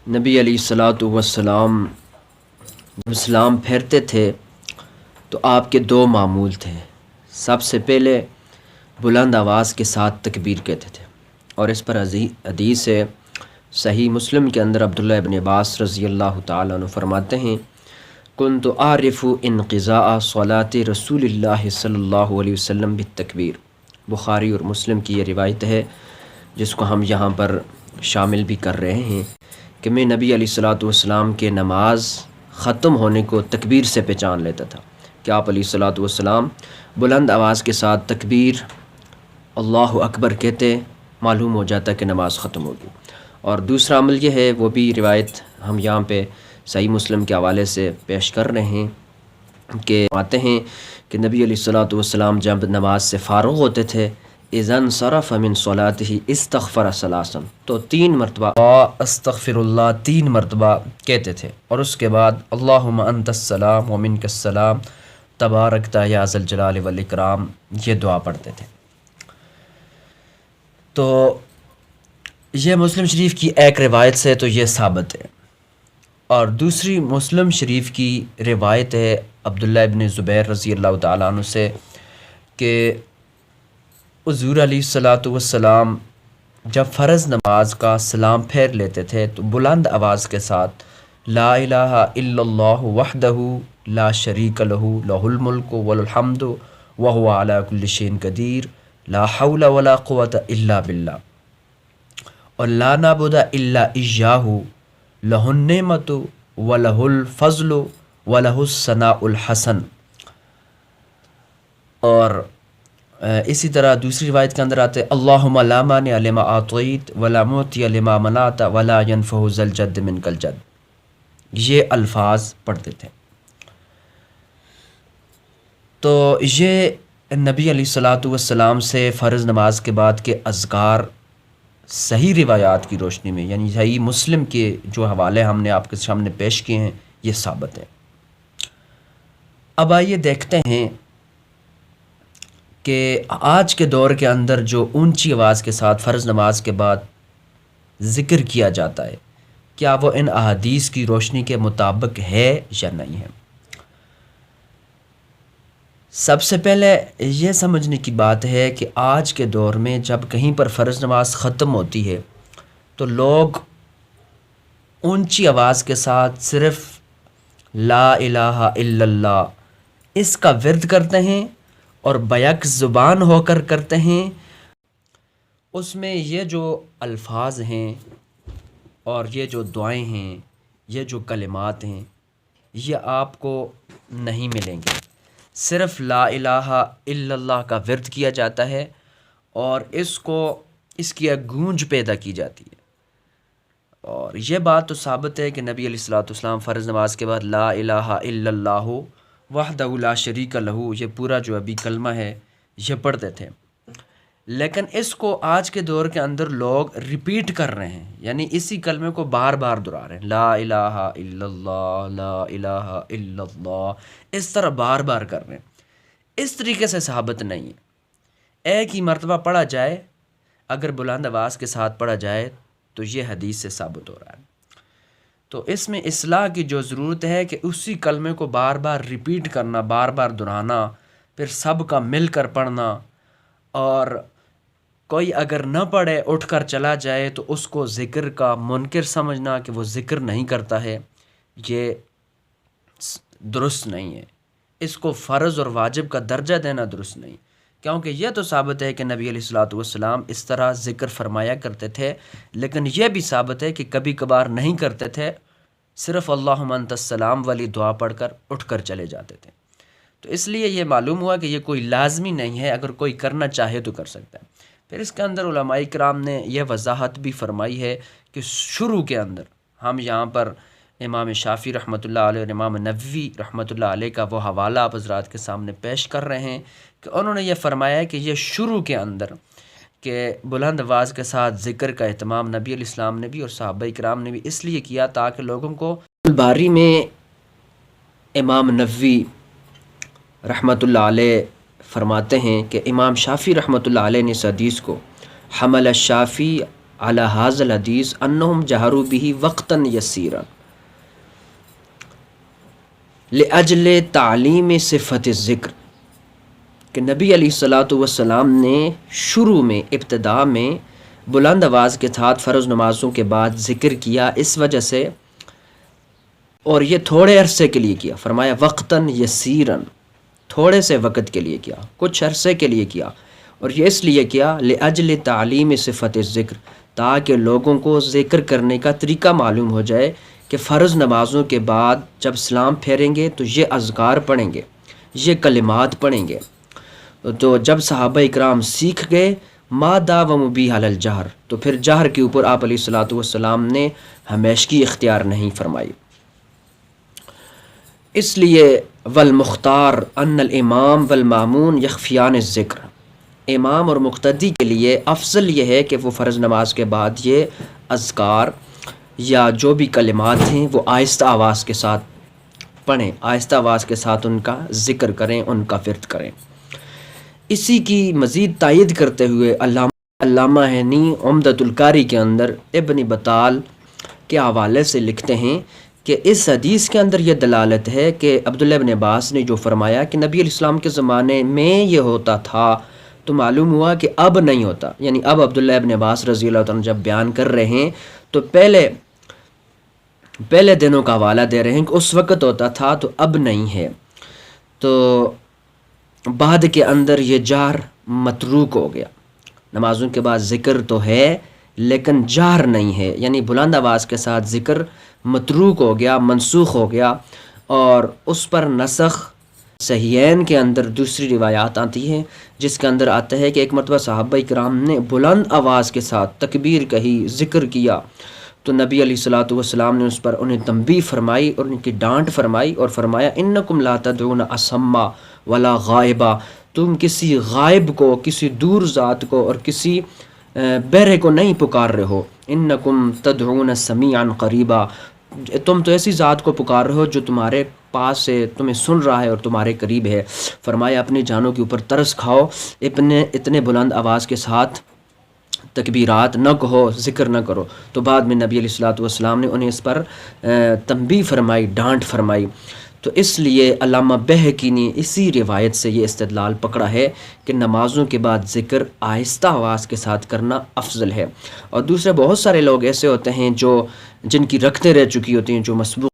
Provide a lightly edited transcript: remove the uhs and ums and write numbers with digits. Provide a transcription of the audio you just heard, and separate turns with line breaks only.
نبی علیہ الصلوۃ والسلام جب اسلام پھیرتے تھے تو آپ کے دو معمول تھے۔ سب سے پہلے بلند آواز کے ساتھ تکبیر کہتے تھے، اور اس پر حدیث ہے صحیح مسلم کے اندر عبداللہ ابن عباس رضی اللہ تعالیٰ عنہ فرماتے ہیں کنت اعرف انقضاء صلاۃ رسول اللہ صلی اللہ علیہ وسلم بالتکبیر۔ بخاری اور مسلم کی یہ روایت ہے جس کو ہم یہاں پر شامل بھی کر رہے ہیں کہ میں نبی علیہ الصلوۃ والسلام کے نماز ختم ہونے کو تکبیر سے پہچان لیتا تھا کہ آپ علیہ الصلوۃ والسلام بلند آواز کے ساتھ تکبیر اللہ اکبر کہتے، معلوم ہو جاتا کہ نماز ختم ہوگی۔ اور دوسرا عمل یہ ہے، وہ بھی روایت ہم یہاں پہ صحیح مسلم کے حوالے سے پیش کر رہے ہیں کہ آتے ہیں کہ نبی علیہ الصلوۃ والسلام جب نماز سے فارغ ہوتے تھے اذا انصرف من صلاته استغفر ثلاثا، تو 3 مرتبہ استغفر اللہ 3 مرتبہ کہتے تھے، اور اس کے بعد اللہم انت السلام ومنک السلام تبارکت یا ذا الجلال والاکرام یہ دعا پڑھتے تھے۔ تو یہ مسلم شریف کی ایک روایت سے تو یہ ثابت ہے، اور دوسری مسلم شریف کی روایت ہے عبداللہ ابن زبیر رضی اللہ تعالیٰ عنہ سے کہ حضور علیہ الصلوۃ والسلام جب فرض نماز کا سلام پھیر لیتے تھے تو بلند آواز کے ساتھ لا الہ الا اللہ وحدہ لا شریک لہ لہ الملک وله الحمد وهو علی کل شیء قدیر لا حول ولا قوۃ الا باللہ اور لا نعبد الا ایاہ لہ النعمت ولہ الفضل ولہ الثناء الحسن۔ اور اسی طرح دوسری روایت کے اندر آتے اللہم لا مانع لما اعطیت ولا معطی لما منعت ولا ینفع ذا الجد منک الجد، یہ الفاظ پڑھتے تھے۔ تو یہ نبی علیہ الصلوۃ والسلام سے فرض نماز کے بعد کے اذکار صحیح روایات کی روشنی میں، یعنی صحیح مسلم کے جو حوالے ہم نے آپ کے سامنے پیش کیے ہیں، یہ ثابت ہے۔ اب آئیے دیکھتے ہیں کہ آج کے دور کے اندر جو اونچی آواز کے ساتھ فرض نماز کے بعد ذکر کیا جاتا ہے، کیا وہ ان احادیث کی روشنی کے مطابق ہے یا نہیں ہے؟ سب سے پہلے یہ سمجھنے کی بات ہے کہ آج کے دور میں جب کہیں پر فرض نماز ختم ہوتی ہے تو لوگ اونچی آواز کے ساتھ صرف لا الہ الا اللہ اس کا ورد کرتے ہیں اور بیک زبان ہو کر کرتے ہیں۔ اس میں یہ جو الفاظ ہیں اور یہ جو دعائیں ہیں، یہ جو کلمات ہیں، یہ آپ کو نہیں ملیں گے۔ صرف لا الہ الا اللہ کا ورد کیا جاتا ہے اور اس کی ایک گونج پیدا کی جاتی ہے۔ اور یہ بات تو ثابت ہے کہ نبی علیہ الصلوۃ والسلام فرض نماز کے بعد لا الہ الا اللہ وحدہ لا شریک لہ یہ پورا جو ابھی کلمہ ہے یہ پڑھتے تھے، لیکن اس کو آج کے دور کے اندر لوگ ریپیٹ کر رہے ہیں، یعنی اسی کلمے کو بار بار دہرا رہے ہیں، لا الہ الا اللہ لا الہ الا اللہ، اس طرح بار بار کر رہے ہیں۔ اس طریقے سے ثابت نہیں ہے۔ ایک ہی مرتبہ پڑھا جائے، اگر بلند آواز کے ساتھ پڑھا جائے تو یہ حدیث سے ثابت ہو رہا ہے۔ تو اس میں اصلاح کی جو ضرورت ہے کہ اسی کلمے کو بار بار ریپیٹ کرنا، بار بار دہرانا، پھر سب کا مل کر پڑھنا، اور کوئی اگر نہ پڑھے اٹھ کر چلا جائے تو اس کو ذکر کا منکر سمجھنا کہ وہ ذکر نہیں کرتا ہے، یہ درست نہیں ہے۔ اس کو فرض اور واجب کا درجہ دینا درست نہیں، کیونکہ یہ تو ثابت ہے کہ نبی علیہ الصلوۃ والسلام اس طرح ذکر فرمایا کرتے تھے، لیکن یہ بھی ثابت ہے کہ کبھی کبھار نہیں کرتے تھے، صرف اللہم انت السلام والی دعا پڑھ کر اٹھ کر چلے جاتے تھے۔ تو اس لیے یہ معلوم ہوا کہ یہ کوئی لازمی نہیں ہے، اگر کوئی کرنا چاہے تو کر سکتا ہے۔ پھر اس کے اندر علماء کرام نے یہ وضاحت بھی فرمائی ہے کہ شروع کے اندر ہم یہاں پر امام شافعی رحمۃ اللہ علیہ اور امام نووی رحمۃ اللہ علیہ کا وہ حوالہ آپ حضرات کے سامنے پیش کر رہے ہیں کہ انہوں نے یہ فرمایا ہے کہ یہ شروع کے اندر کہ بلند آواز کے ساتھ ذکر کا اہتمام نبی علیہ السلام نے بھی اور صحابہ کرام نے بھی اس لیے کیا تاکہ لوگوں کو الباری میں امام نووی رحمۃ اللہ علیہ فرماتے ہیں کہ امام شافعی رحمۃ اللہ علیہ نے اس حدیث کو حمل الشافعی علی ھذا الحدیث انہم جہروا بہ وقتا یسیرا لأجل تعلیم صفت الذکر، کہ نبی علیہ الصلوۃ والسلام نے شروع میں ابتدا میں بلند آواز کے ساتھ فرض نمازوں کے بعد ذکر کیا اس وجہ سے، اور یہ تھوڑے عرصے کے لیے کیا، فرمایا وقتاً یسیراً، تھوڑے سے وقت کے لیے کیا، کچھ عرصے کے لیے کیا، اور یہ اس لیے کیا لأجل تعلیم صفت الذکر، تاکہ لوگوں کو ذکر کرنے کا طریقہ معلوم ہو جائے کہ فرض نمازوں کے بعد جب سلام پھیریں گے تو یہ اذکار پڑھیں گے، یہ کلمات پڑھیں گے۔ تو جب صحابہ اکرام سیکھ گئے ما داوموا بہ علی الجہر، تو پھر جہر کے اوپر آپ علیہ الصلوۃ والسلام نے ہمیشگی اختیار نہیں فرمائی۔ اس لیے والمختار ان الامام والمامون یخفیان الذکر، امام اور مقتدی کے لیے افضل یہ ہے کہ وہ فرض نماز کے بعد یہ اذکار یا جو بھی کلمات ہیں وہ آہستہ آواز کے ساتھ پڑھیں، آہستہ آواز کے ساتھ ان کا ذکر کریں، ان کا ورد کریں۔ اسی کی مزید تائید کرتے ہوئے علامہ ہنی عمدۃ القاری کے اندر ابن بطال کے حوالے سے لکھتے ہیں کہ اس حدیث کے اندر یہ دلالت ہے کہ عبداللہ ابن عباس نے جو فرمایا کہ نبی علیہ السلام کے زمانے میں یہ ہوتا تھا، تو معلوم ہوا کہ اب نہیں ہوتا، یعنی اب عبداللہ ابن عباس رضی اللہ عنہ جب بیان کر رہے ہیں تو پہلے دنوں کا حوالہ دے رہے ہیں کہ اس وقت ہوتا تھا تو اب نہیں ہے۔ تو بعد کے اندر یہ جہر متروک ہو گیا، نمازوں کے بعد ذکر تو ہے لیکن جہر نہیں ہے، یعنی بلند آواز کے ساتھ ذکر متروک ہو گیا، منسوخ ہو گیا، اور اس پر نسخ صحیحین کے اندر دوسری روایات آتی ہیں جس کے اندر آتا ہے کہ ایک مرتبہ صحابہ کرام نے بلند آواز کے ساتھ تکبیر کہی، ذکر کیا، تو نبی علیہ الصلوۃ والسلام نے اس پر انہیں تنبیہ فرمائی اور ان کی ڈانٹ فرمائی اور فرمایا انکم لا تدعون اصما ولا غائبا، تم کسی غائب کو، کسی دور ذات کو اور کسی بہرے کو نہیں پکار رہے ہو، انکم تدعون سمیعا قریبا، تم تو ایسی ذات کو پکار رہے ہو جو تمہارے پاس ہے، تمہیں سن رہا ہے اور تمہارے قریب ہے۔ فرمایا اپنی جانوں کے اوپر ترس کھاؤ، اتنے بلند آواز کے ساتھ تکبیرات نہ کہو، ذکر نہ کرو۔ تو بعد میں نبی علیہ الصلوۃ والسلام نے انہیں اس پر تنبیہ فرمائی، ڈانٹ فرمائی۔ تو اس لیے علامہ بہقی نے اسی روایت سے یہ استدلال پکڑا ہے کہ نمازوں کے بعد ذکر آہستہ آواز کے ساتھ کرنا افضل ہے۔ اور دوسرے بہت سارے لوگ ایسے ہوتے ہیں جن کی رکھتے رہ چکی ہوتی ہیں، جو مسبوق